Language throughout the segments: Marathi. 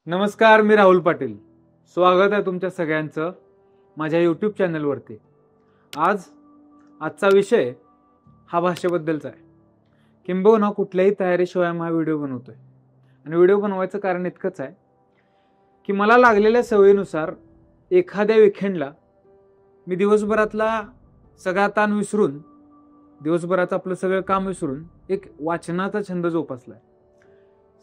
नमस्कार, मी राहुल पाटील. स्वागत आहे तुमच्या सगळ्यांचं माझ्या यूट्यूब चॅनलवरती. आजचा विषय हा भाषेबद्दलचा आहे. किंबहुना कुठल्याही तयारीशिवाय हा व्हिडिओ बनवतोय. आणि व्हिडिओ बनवायचं कारण इतकंच आहे की मला लागलेल्या सवयीनुसार एखाद्या विकेंडला मी दिवसभरातला सगळा ताण विसरून, दिवसभराचं आपलं सगळं काम विसरून एक वाचनाचा छंद जोपासलाय.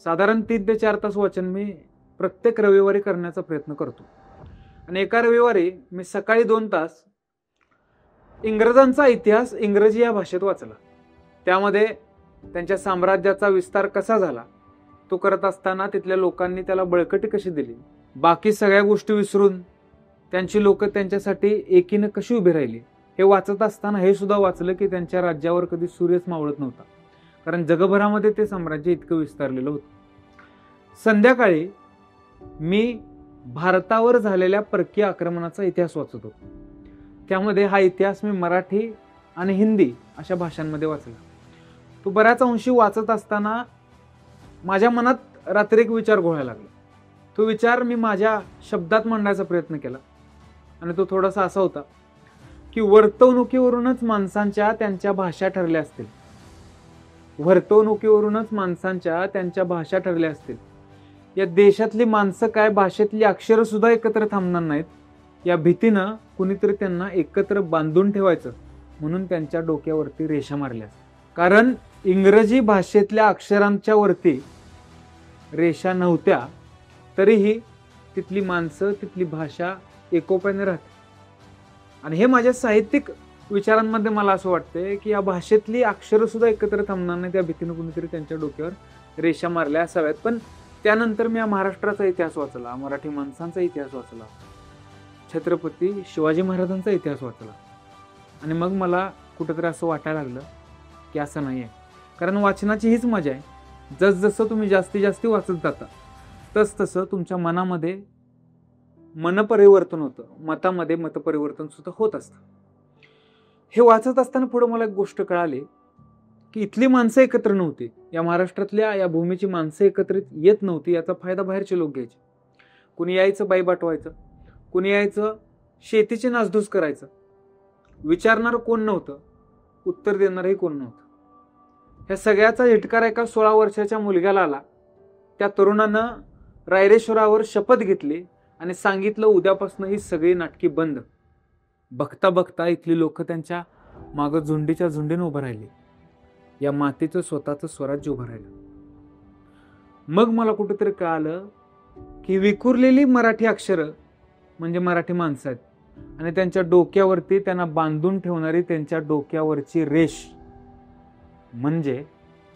साधारण 3 ते 4 तास वाचन मी प्रत्येक रविवारी करण्याचा प्रयत्न करतो. आणि एका रविवारी मी सकाळी 2 तास इंग्रजांचा इतिहास इंग्रजी या भाषेत वाचला. त्यामध्ये त्यांच्या साम्राज्याचा विस्तार कसा झाला, तो करत असताना तिथल्या लोकांनी त्याला बळकटी कशी दिली, बाकी सगळ्या गोष्टी विसरून त्यांची लोक त्यांच्यासाठी एकीनं कशी उभी राहिली, हे वाचत असताना हे सुद्धा वाचलं की त्यांच्या राज्यावर कधी सूर्यच मावळत नव्हता, कारण जगभरामध्ये ते साम्राज्य इतकं विस्तारलेलं होतं. संध्याकाळी मी भारतावर झालेल्या परकीय आक्रमणाचा इतिहास वाचत होतो. त्यामध्ये हा इतिहास मी मराठी आणि हिंदी अशा भाषांमध्ये वाचला. तो बऱ्याच अंशी वाचत असताना माझ्या मनात रात्री एक विचार घोळायला लागला. तो विचार मी माझ्या शब्दात मांडण्याचा प्रयत्न केला आणि तो थोडासा असा होता की वर्तवणुकीवरूनच माणसांच्या त्यांच्या भाषा ठरल्या असतील. वर्तवणुकीवरूनच माणसांच्या त्यांच्या भाषा ठरल्या असतील. या देशातली माणसं काय, भाषेतली अक्षरं सुद्धा एकत्र थांबणार नाहीत या भीतीनं कुणीतरी त्यांना एकत्र बांधून ठेवायचं म्हणून त्यांच्या डोक्यावरती रेषा मारल्या. कारण इंग्रजी भाषेतल्या अक्षरांच्या वरती रेषा नव्हत्या तरीही तिथली माणसं, तिथली भाषा एकोप्याने राहते. आणि हे माझ्या साहित्यिक विचारांमध्ये मला असं वाटतंय की या भाषेतली अक्षरं सुद्धा एकत्र थांबणार नाही त्या भीतीनं कुणीतरी त्यांच्या डोक्यावर रेषा मारल्या असाव्यात. पण त्यानंतर मी या महाराष्ट्राचा इतिहास वाचला, मराठी माणसांचा इतिहास वाचला, छत्रपती शिवाजी महाराजांचा इतिहास वाचला. आणि मग मला कुठंतरी असं वाटायला लागलं की असं नाही आहे. कारण वाचनाची हीच मजा आहे. जसजसं तुम्ही जास्तीत वाचत जाता तसतसं तुमच्या मनामध्ये मनपरिवर्तन होतं, मतामध्ये मतपरिवर्तन सुद्धा होत असतं. हे वाचत असताना पुढे मला एक गोष्ट कळाली की इथली माणसं एकत्र नव्हती. या महाराष्ट्रातल्या या भूमीची माणसं एकत्रित येत नव्हती. याचा फायदा बाहेरचे लोक घ्यायचे. कुणी यायचं बाई बाटवायचं, कुणी यायचं शेतीची नासधूस करायचं. विचारणारं कोण नव्हतं, उत्तर देणारही कोण नव्हतं. ह्या सगळ्याचा झटका एका 16 वर्षाच्या मुलग्याला आला. त्या तरुणानं रायरेश्वरावर शपथ घेतली आणि सांगितलं उद्यापासून ही सगळी नाटकी बंद. बघता बघता इथली लोक त्यांच्या मागं झुंडीच्या झुंडीनं उभं राहिली. या मातीचं स्वतःचं स्वराज्य उभं राहिलं. मग मला कुठेतरी कळालं की विखुरलेली मराठी अक्षरं म्हणजे मराठी माणसं आहेत आणि त्यांच्या डोक्यावरती त्यांना बांधून ठेवणारी त्यांच्या डोक्यावरची रेष म्हणजे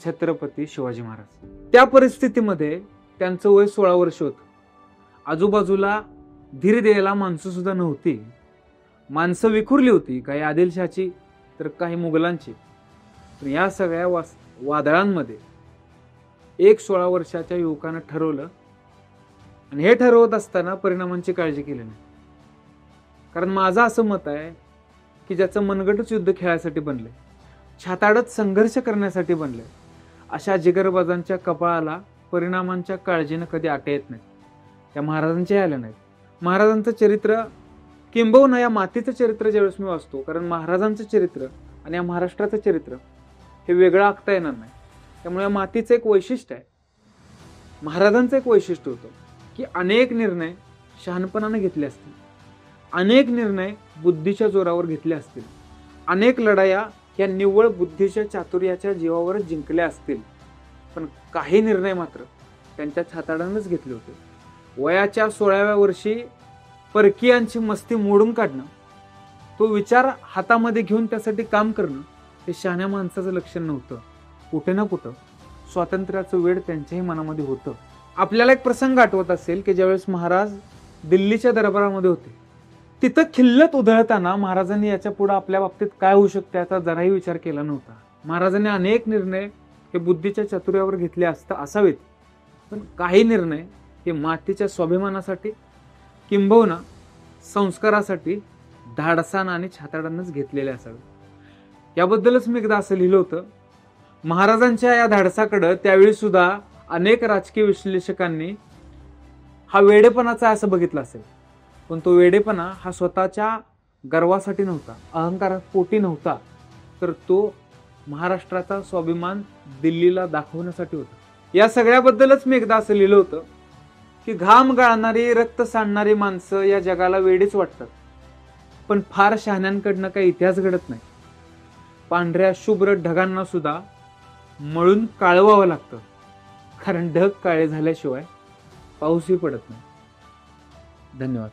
छत्रपती शिवाजी महाराज. त्या परिस्थितीमध्ये त्यांचं वय 16 वर्ष होतं. आजूबाजूला धीर द्यायला माणसं सुद्धा नव्हती. माणसं विखुरली होती, काही आदिलशाची तर काही मुघलांची. पण या सगळ्या वादळांमध्ये एक 16 वर्षाच्या युवकानं ठरवलं आणि हे ठरवत असताना परिणामांची काळजी केली नाही. कारण माझं असं मत आहे की ज्याचं मनगटच युद्ध खेळायसाठी बनले, छाताडत संघर्ष करण्यासाठी बनले, अशा जिगरबाजांच्या कपाळाला परिणामांच्या काळजीनं कधी आटे येत नाही. त्या महाराजांच्या आल्या नाहीत. महाराजांचं चरित्र किंबहुना या मातीचं चरित्र ज्यावेळेस मी वाचतो, कारण महाराजांचं चरित्र आणि या महाराष्ट्राचं चरित्र हे वेगळं आखता येणार नाही. त्यामुळे या मातीचं एक वैशिष्ट्य आहे, महाराजांचं एक वैशिष्ट्य होतं की अनेक निर्णय शहाणपणाने घेतले असतील, अनेक निर्णय बुद्धीच्या जोरावर घेतले असतील, अनेक लढाया या निव्वळ बुद्धीच्या चातुर्याच्या जीवावरच जिंकल्या असतील. पण काही निर्णय मात्र त्यांच्या छाताडानंच घेतले होते. वयाच्या 16व्या वर्षी परकीयांची मस्ती मोडून काढणं, तो विचार हातामध्ये घेऊन त्यासाठी काम करणं हे शहाण्या माणसाचं लक्षण नव्हतं. कुठे ना कुठं स्वातंत्र्याचं वेड त्यांच्याही मनामध्ये होतं. आपल्याला एक प्रसंग आठवत असेल की ज्यावेळेस महाराज दिल्लीच्या दरबारामध्ये होते, तिथं खिल्लत उधळताना महाराजांनी याच्या पुढे आपल्या बाबतीत काय होऊ शकते याचा जराही विचार केला नव्हता. महाराजांनी अनेक निर्णय हे बुद्धीच्या चातुर्यावर घेतले असावेत, पण काही निर्णय हे मातीच्या स्वाभिमानासाठी किंबहुना संस्कारासाठी धाडसानं आणि छाताडानंच घेतलेले असावे. याबद्दलच मी एकदा असं लिहिलं होतं, महाराजांच्या या धाडसाकडं त्यावेळी सुद्धा अनेक राजकीय विश्लेषकांनी हा वेडेपणाचा आहे असं बघितलं असेल, पण तो वेडेपणा हा स्वतःच्या गर्वासाठी नव्हता, अहंकारापोटी नव्हता, तर तो महाराष्ट्राचा स्वाभिमान दिल्लीला दाखवण्यासाठी होता. या सगळ्याबद्दलच मी एकदा असं लिहिलं होतं की घाम गाळणारी, रक्त सांडणारी माणसं या जगाला वेडीच वाटतात, पण फार शहाण्यांकडनं काही इतिहास घडत नाही. पांढऱ्या शुभ्र ढगांना सुद्धा मळून काळवावं लागतं, कारण ढग काळे झाल्याशिवाय पाऊसही पडत नाही. धन्यवाद.